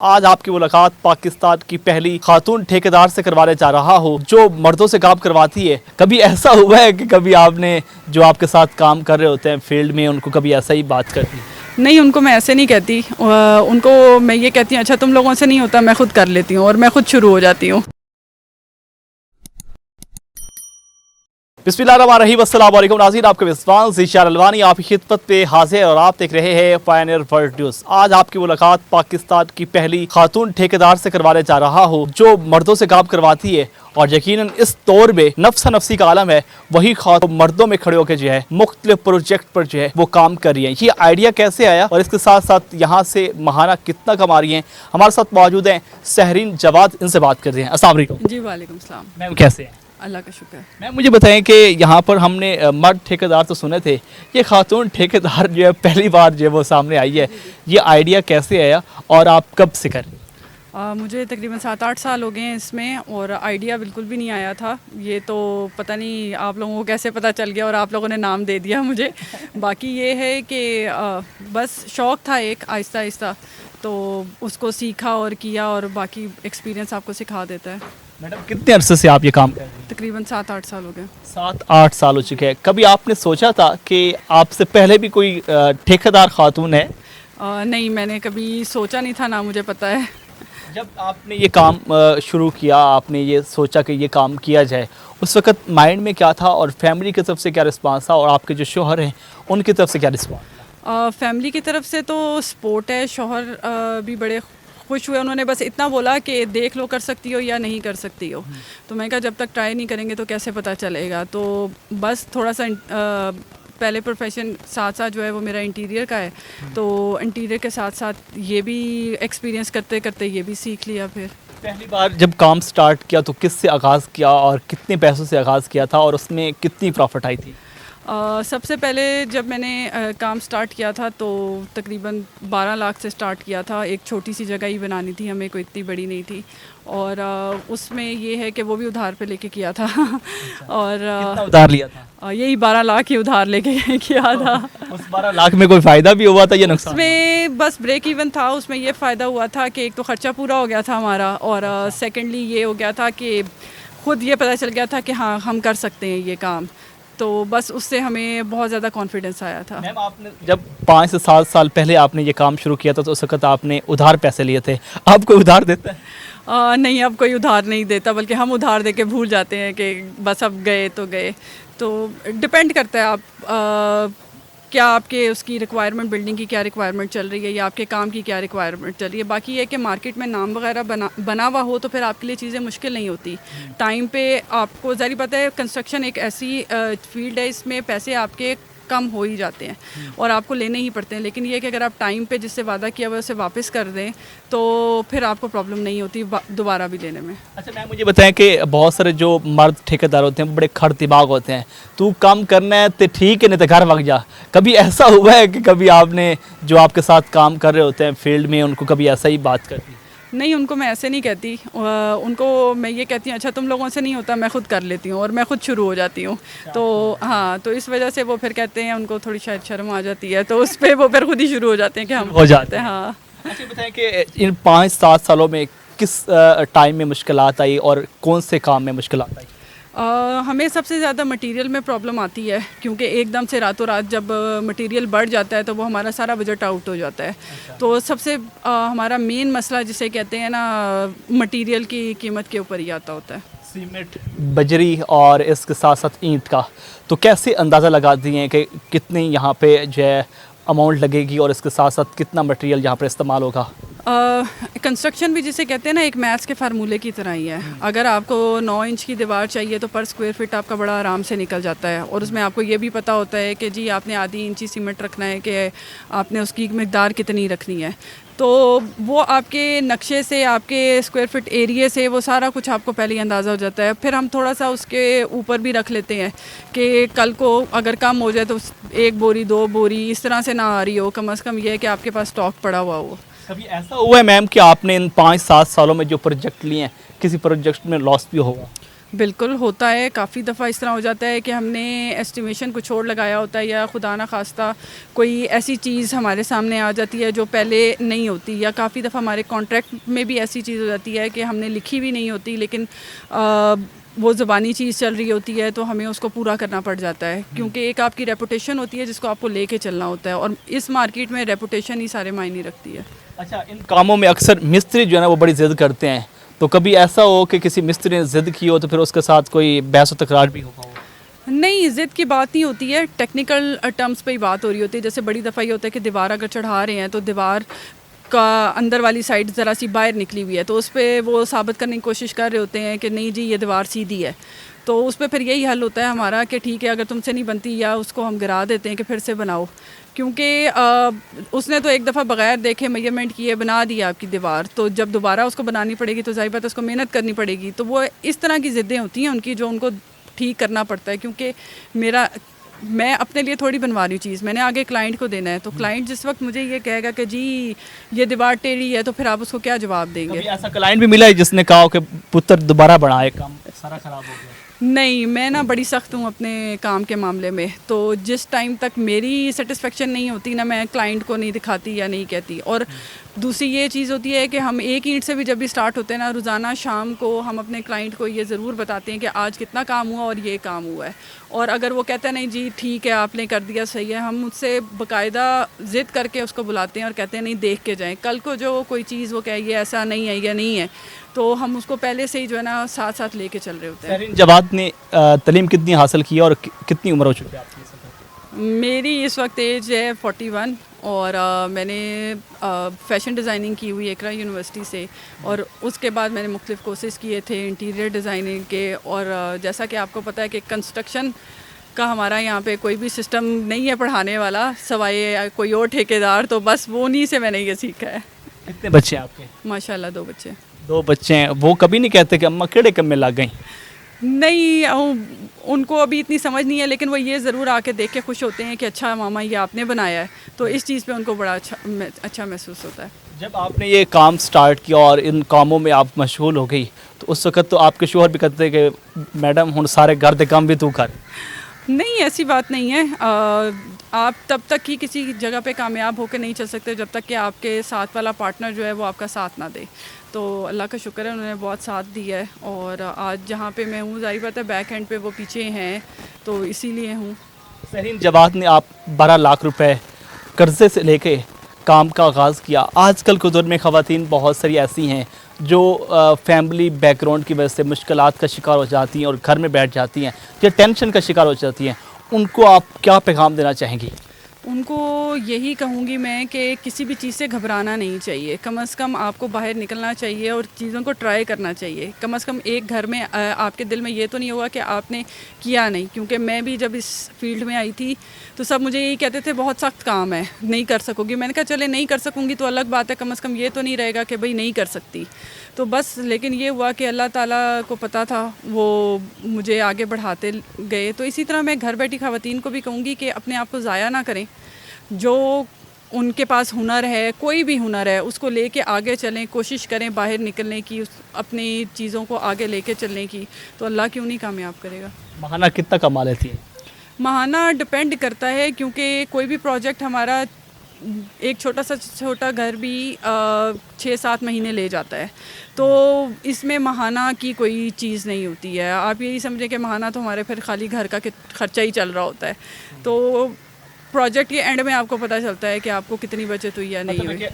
آج آپ کی ملاقات پاکستان کی پہلی خاتون ٹھیکیدار سے کروانے جا رہا ہوں جو مردوں سے کام کرواتی ہے۔ کبھی ایسا ہوا ہے کہ کبھی آپ نے جو آپ کے ساتھ کام کر رہے ہوتے ہیں فیلڈ میں ان کو کبھی ایسا ہی بات کر دی؟ نہیں، ان کو میں ایسے نہیں کہتی، ان کو میں یہ کہتی ہوں اچھا تم لوگوں سے نہیں ہوتا، میں خود کر لیتی ہوں اور میں خود شروع ہو جاتی ہوں۔ بسم اللہ الرحمن الرحیم، السلام علیکم ناظرین، آپ کا میزبان ذیشان الوانی آپ کی خدمت پہ حاضر ہے اور آپ دیکھ رہے ہیں پائنیئر ورلڈ نیوز۔ آج آپ کی ملاقات پاکستان کی پہلی خاتون ٹھیکیدار سے کروانے جا رہا ہوں جو مردوں سے کام کرواتی ہے، اور یقیناً اس دور میں نفس نفسی کا عالم ہے، وہی خاتون مردوں میں کھڑے ہو کے جو ہے مختلف پروجیکٹ پر جو ہے وہ کام کر رہی ہیں۔ یہ آئیڈیا کیسے آیا اور اس کے ساتھ ساتھ یہاں سے ماہانہ کتنا کما رہی ہیں؟ ہمارے ساتھ موجود ہیں سہرین جواد، ان سے بات کر رہے ہیں۔ السلام علیکم جی وعلیکم السلام۔ میم، کیسے ہیں؟ اللہ کا شکر۔ میم مجھے بتائیں کہ یہاں پر ہم نے مرد ٹھیکیدار تو سنے تھے، یہ خاتون ٹھیکیدار جو ہے پہلی بار جو ہے وہ سامنے آئی ہے، یہ آئیڈیا کیسے آیا اور آپ کب سے کر رہی ہیں؟ مجھے تقریباً 7-8 سال ہو گئے ہیں اس میں، اور آئیڈیا بالکل بھی نہیں آیا تھا۔ یہ تو پتہ نہیں آپ لوگوں کو کیسے پتہ چل گیا اور آپ لوگوں نے نام دے دیا مجھے۔ باقی یہ ہے کہ بس شوق تھا ایک، آہستہ آہستہ تو اس کو سیکھا اور کیا، اور باقی ایکسپیرینس آپ کو سکھا دیتا ہے۔ میڈم کتنے عرصے سے آپ یہ کام کر رہے ہیں؟ تقریباً 7-8 سال ہو گئے۔ 7-8 سال ہو چکے ہیں۔ کبھی آپ نے سوچا تھا کہ آپ سے پہلے بھی کوئی ٹھیکیدار خاتون ہے؟ نہیں، میں نے کبھی سوچا نہیں تھا، نہ مجھے پتہ ہے۔ جب آپ نے یہ کام شروع کیا، آپ نے یہ سوچا کہ یہ کام کیا جائے، اس وقت مائنڈ میں کیا تھا اور فیملی کی طرف سے کیا رسپانس تھا، اور آپ کے جو شوہر ہیں ان کی طرف سے کیا رسپانس؟ فیملی کی طرف سے تو سپورٹ ہے، شوہر بھی بڑے خوش ہوئے۔ انہوں نے بس اتنا بولا کہ دیکھ لو کر سکتی ہو یا نہیں کر سکتی ہو، تو میں کہا جب تک ٹرائی نہیں کریں گے تو کیسے پتہ چلے گا۔ تو بس تھوڑا سا پہلے پروفیشن ساتھ ساتھ جو ہے وہ میرا انٹیریئر کا ہے، تو انٹیریئر کے ساتھ ساتھ یہ بھی ایکسپیرینس کرتے کرتے یہ بھی سیکھ لیا۔ پھر پہلی بار جب کام سٹارٹ کیا تو کس سے آغاز کیا اور کتنے پیسوں سے آغاز کیا تھا اور اس میں کتنی پروفٹ آئی تھی؟ سب سے پہلے جب میں نے کام سٹارٹ کیا تھا تو تقریباً 12 لاکھ سے سٹارٹ کیا تھا۔ ایک چھوٹی سی جگہ ہی بنانی تھی ہمیں، کوئی اتنی بڑی نہیں تھی، اور اس میں یہ ہے کہ وہ بھی ادھار پہ لے کے کیا تھا۔ اور ادھار لیا تھا؟ یہی 12 لاکھ ہی ادھار لے کے کیا تھا۔ اس 12 لاکھ میں کوئی فائدہ بھی ہوا تھا یا نقصان؟ اس میں بس بریک ایون تھا۔ اس میں یہ فائدہ ہوا تھا کہ ایک تو خرچہ پورا ہو گیا تھا ہمارا، اور سیکنڈلی یہ ہو گیا تھا کہ خود یہ پتہ چل گیا تھا کہ ہاں ہم کر سکتے ہیں یہ کام، تو بس اس سے ہمیں بہت زیادہ کانفیڈنس آیا تھا۔ میم آپ نے جب 5 سے 7 سال پہلے آپ نے یہ کام شروع کیا تھا تو اس وقت آپ نے ادھار پیسے لیے تھے، آپ کوئی ادھار دیتا ہے؟ نہیں، اب کوئی ادھار نہیں دیتا، بلکہ ہم ادھار دے کے بھول جاتے ہیں کہ بس اب گئے تو گئے۔ تو ڈپینڈ کرتا ہے آپ کیا آپ کے اس کی ریکوائرمنٹ، بلڈنگ کی کیا ریکوائرمنٹ چل رہی ہے یا آپ کے کام کی کیا ریکوائرمنٹ چل رہی ہے۔ باقی یہ کہ مارکیٹ میں نام وغیرہ بنا ہوا ہو تو پھر آپ کے لیے چیزیں مشکل نہیں ہوتی۔ ٹائم پہ آپ کو ظاہر پتہ ہے کنسٹرکشن ایک ایسی فیلڈ ہے، اس میں پیسے آپ کے کم ہو ہی جاتے ہیں اور آپ کو لینے ہی پڑتے ہیں، لیکن یہ کہ اگر آپ ٹائم پہ جس سے وعدہ کیا ہوا اسے واپس کر دیں تو پھر آپ کو پرابلم نہیں ہوتی دوبارہ بھی لینے میں۔ اچھا میم مجھے بتائیں کہ بہت سارے جو مرد ٹھیکیدار ہوتے ہیں بڑے کھڑ دماغ ہوتے ہیں، تو کام کرنا ہے تو ٹھیک ہے نہیں تو گھر بھگ جا۔ کبھی ایسا ہوا ہے کہ کبھی آپ نے جو آپ کے ساتھ کام کر رہے ہوتے ہیں فیلڈ میں ان کو کبھی ایسا ہی بات کر دی؟ نہیں، ان کو میں ایسے نہیں کہتی، ان کو میں یہ کہتی ہوں اچھا تم لوگوں سے نہیں ہوتا، میں خود کر لیتی ہوں اور میں خود شروع ہو جاتی ہوں۔ تو ہاں، تو اس وجہ سے وہ پھر کہتے ہیں، ان کو تھوڑی شاید شرم آ جاتی ہے، تو اس پہ وہ پھر خود ہی شروع ہو جاتے ہیں کہ ہم ہو جاتے ہیں۔ ہاں۔ اچھا بتائیں کہ ان 5-7 سالوں میں کس ٹائم میں مشکلات آئی اور کون سے کام میں مشکلات آئی؟ ہمیں سب سے زیادہ مٹیریل میں پرابلم آتی ہے، کیونکہ ایک دم سے راتوں رات جب مٹیریل بڑھ جاتا ہے تو وہ ہمارا سارا بجٹ آؤٹ ہو جاتا ہے۔ تو سب سے ہمارا مین مسئلہ جسے کہتے ہیں نا، مٹیریل کی قیمت کے اوپر ہی آتا ہوتا ہے۔ سیمنٹ، بجری اور اس کے ساتھ ساتھ اینٹ کا، تو کیسے اندازہ لگا دیے ہیں کہ کتنی یہاں پہ جو ہے اماؤنٹ لگے گی اور اس کے ساتھ ساتھ کتنا مٹیریل یہاں پر استعمال ہوگا؟ کنسٹرکشن بھی جسے کہتے ہیں نا، ایک میتھس کے فارمولے کی طرح ہی ہے۔ اگر آپ کو 9 انچ کی دیوار چاہیے تو پر اسکوائر فٹ آپ کا بڑا آرام سے نکل جاتا ہے، اور اس میں آپ کو یہ بھی پتہ ہوتا ہے کہ جی آپ نے آدھی انچی سیمنٹ رکھنا ہے کہ آپ نے اس کی مقدار کتنی رکھنی ہے، تو وہ آپ کے نقشے سے، آپ کے اسکوائر فٹ ایریے سے وہ سارا کچھ آپ کو پہلے ہی اندازہ ہو جاتا ہے۔ پھر ہم تھوڑا سا اس کے اوپر بھی رکھ لیتے ہیں کہ کل کو اگر کم ہو جائے تو 1 بوری 2 بوری اس طرح سے نہ آ رہی ہو، کم از کم یہ ہے کہ آپ کے پاس اسٹاک پڑا ہوا ہو۔ کبھی ایسا ہوا ہے میم کہ آپ نے ان 5-7 سالوں میں جو پروجیکٹ لیے ہیں کسی پروجیکٹ میں لاس بھی ہوگا؟ بالکل ہوتا ہے، کافی دفعہ اس طرح ہو جاتا ہے کہ ہم نے ایسٹیمیشن کچھ اور لگایا ہوتا ہے، یا خدا نہ خواستہ کوئی ایسی چیز ہمارے سامنے آ جاتی ہے جو پہلے نہیں ہوتی، یا کافی دفعہ ہمارے کانٹریکٹ میں بھی ایسی چیز ہو جاتی ہے کہ ہم نے لکھی بھی نہیں ہوتی، لیکن وہ زبانی چیز چل رہی ہوتی ہے تو ہمیں اس کو پورا کرنا پڑ جاتا ہے، کیونکہ ایک آپ کی ریپوٹیشن ہوتی ہے جس کو آپ کو لے کے چلنا ہوتا ہے، اور اس مارکیٹ میں ریپوٹیشن ہی سارے معنی رکھتی ہے۔ اچھا، ان کاموں میں اکثر مستری جو ہے نا وہ بڑی ضد کرتے ہیں، تو کبھی ایسا ہو کہ کسی مستری نے ضد کی ہو تو پھر اس کے ساتھ کوئی بحث و تکرار بھی ہوگا؟ نہیں، ضد کی بات نہیں ہوتی ہے، ٹیکنیکل ٹرمز پہ ہی بات ہو رہی ہوتی ہے۔ جیسے بڑی دفعہ یہ ہوتا ہے کہ دیوار اگر چڑھا رہے ہیں تو دیوار کا اندر والی سائڈ ذرا سی باہر نکلی ہوئی ہے، تو اس پہ وہ ثابت کرنے کی کوشش کر رہے ہوتے ہیں کہ نہیں جی یہ دیوار سیدھی ہے، تو اس پہ پھر یہی حل ہوتا ہے ہمارا کہ ٹھیک ہے اگر تم سے نہیں بنتی، یا اس کو ہم گرا دیتے ہیں کہ پھر سے بناؤ، کیونکہ اس نے تو ایک دفعہ بغیر دیکھے میجرمنٹ کیے بنا دیا آپ کی دیوار، تو جب دوبارہ اس کو بنانی پڑے گی تو ظاہر بات ہے اس کو محنت کرنی پڑے گی، تو وہ اس طرح کی ضدیں ہوتی ہیں ان کی جو ان کو ٹھیک کرنا پڑتا ہے، کیونکہ میں اپنے لیے تھوڑی بنوا رہی ہوں چیز، میں نے آگے کلائنٹ کو دینا ہے، تو کلائنٹ جس وقت مجھے یہ کہے گا کہ جی یہ دیوار ٹیڑھی ہے تو پھر آپ اس کو کیا جواب دیں گے؟ کبھی ایسا کلائنٹ بھی ملا ہے جس نے کہا کہ پتر دوبارہ بنائے، کام سارا خراب ہو گیا؟ نہیں، میں نا بڑی سخت ہوں اپنے کام کے معاملے میں، تو جس ٹائم تک میری سیٹسفیکشن نہیں ہوتی نا میں کلائنٹ کو نہیں دکھاتی یا نہیں کہتی، اور دوسری یہ چیز ہوتی ہے کہ ہم ایک اینٹ سے بھی جب بھی سٹارٹ ہوتے ہیں نا، روزانہ شام کو ہم اپنے کلائنٹ کو یہ ضرور بتاتے ہیں کہ آج کتنا کام ہوا اور یہ کام ہوا ہے، اور اگر وہ کہتا ہے نہیں جی ٹھیک ہے آپ نے کر دیا صحیح ہے، ہم مجھ سے باقاعدہ ضد کر کے اس کو بلاتے ہیں اور کہتے ہیں نہیں دیکھ کے جائیں، کل کو جو کوئی چیز وہ کہے یہ ایسا نہیں ہے یا نہیں ہے، تو ہم اس کو پہلے سے ہی جو ہے نا ساتھ ساتھ لے کے چل رہے ہوتے ہیں۔ سہرین جواد نے تعلیم کتنی حاصل کی ہے اور کتنی عمر ہو چکی ہے آپ کی؟ میری اس وقت ایج ہے 41، اور میں نے فیشن ڈیزائننگ کی ہوئی اقرا یونیورسٹی سے، اور اس کے بعد میں نے مختلف کورسز کیے تھے انٹیریئر ڈیزائننگ کے، اور جیسا کہ آپ کو پتہ ہے کہ کنسٹرکشن کا ہمارا یہاں پہ کوئی بھی سسٹم نہیں ہے پڑھانے والا سوائے کوئی اور ٹھیکیدار، تو بس وہ انہیں سے میں نے یہ سیکھا ہے۔ کتنے بچے ہیں آپ کے؟ ماشاءاللہ 2 بچے۔ 2 بچے ہیں، وہ کبھی نہیں کہتے کہ اماں کیڑے کم میں لگ گئیں؟ نہیں، ان کو ابھی اتنی سمجھ نہیں ہے، لیکن وہ یہ ضرور آ کے دیکھ کے خوش ہوتے ہیں کہ اچھا ماما یہ آپ نے بنایا ہے، تو اس چیز پہ ان کو بڑا اچھا محسوس ہوتا ہے۔ جب آپ نے یہ کام سٹارٹ کیا اور ان کاموں میں آپ مشغول ہو گئی تو اس وقت تو آپ کے شوہر بھی کہتے کہ میڈم ہن سارے گھر دے کام بھی تو کر؟ نہیں، ایسی بات نہیں ہے، آپ تب تک ہی کسی جگہ پہ کامیاب ہو کے نہیں چل سکتے جب تک کہ آپ کے ساتھ والا پارٹنر جو ہے وہ آپ کا ساتھ نہ دے، تو اللہ کا شکر ہے انہوں نے بہت ساتھ دیا ہے، اور آج جہاں پہ میں ہوں ظاہر بات ہے بیک اینڈ پہ وہ پیچھے ہیں، تو اسی لیے ہوں۔ سہرین جواد نے آپ 12 لاکھ روپے قرضے سے لے کے کام کا آغاز کیا۔ آج کل کے دور میں خواتین بہت ساری ایسی ہیں جو فیملی بیک گراؤنڈ کی وجہ سے مشکلات کا شکار ہو جاتی ہیں اور گھر میں بیٹھ جاتی ہیں یا ٹینشن کا شکار ہو جاتی ہیں، ان کو آپ کیا پیغام دینا چاہیں گی؟ ان کو یہی کہوں گی میں کہ کسی بھی چیز سے گھبرانا نہیں چاہیے، کم از کم آپ کو باہر نکلنا چاہیے اور چیزوں کو ٹرائی کرنا چاہیے، کم از کم ایک گھر میں آپ کے دل میں یہ تو نہیں ہوگا کہ آپ نے کیا نہیں، کیونکہ میں بھی جب اس فیلڈ میں آئی تھی تو سب مجھے یہی کہتے تھے بہت سخت کام ہے نہیں کر سکو گی، میں نے کہا چلے نہیں کر سکوں گی تو الگ بات ہے، کم از کم یہ تو نہیں رہے گا کہ بھئی نہیں کر سکتی، تو بس لیکن یہ ہوا کہ اللہ تعالیٰ کو پتہ تھا وہ مجھے آگے بڑھاتے گئے، تو اسی طرح میں گھر بیٹھی خواتین کو بھی کہوں گی کہ اپنے آپ کو ضائع نہ کریں، جو ان کے پاس ہنر ہے کوئی بھی ہنر ہے اس کو لے کے آگے چلیں، کوشش کریں باہر نکلنے کی، اپنی چیزوں کو آگے لے کے چلنے کی، تو اللہ کیوں نہیں کامیاب کرے گا۔ ماہانہ کتنا کما لیتی ہے؟ ماہانہ ڈپینڈ کرتا ہے، کیونکہ کوئی بھی پروجیکٹ ہمارا ایک چھوٹا گھر بھی 6-7 مہینے لے جاتا ہے، تو اس میں ماہانہ کی کوئی چیز نہیں ہوتی ہے، آپ یہی سمجھیں کہ ماہانہ تو ہمارے پھر خالی گھر کا خرچہ ہی چل رہا ہوتا ہے، تو پروجیکٹ کے اینڈ میں آپ کو پتہ چلتا ہے کہ آپ کو کتنی بچت ہوئی یا نہیں ہوئی۔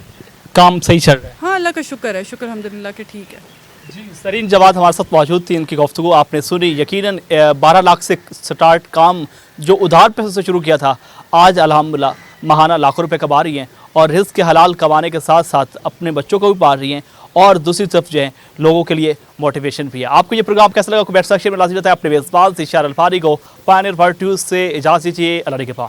کام صحیح چل رہا ہے؟ ہاں اللہ کا شکر ہے، شکر الحمدللہ کہ ٹھیک ہے۔ جی، سہرین جواد ہمارے ساتھ موجود تھی، ان کی گفتگو آپ نے سنی۔ یقیناً 12 لاکھ سے سٹارٹ کام جو ادھار پیسے سے شروع کیا تھا، آج الحمدللہ ماہانہ لاکھوں روپے کما رہی ہیں اور رزق کے حلال کمانے کے ساتھ ساتھ اپنے بچوں کو بھی پال رہی ہیں، اور دوسری طرف جو ہے لوگوں کے لیے موٹیویشن بھی ہے۔ آپ کو یہ پروگرام کیسا لگا؟ کوئی بیٹھ سیکشن میں لازمی رہتا ہے، اپنے میزبان ذیشان الفاری کو پائنیئر ورلڈ نیوز سے اجازت دیجیے، اللہ کے پاس۔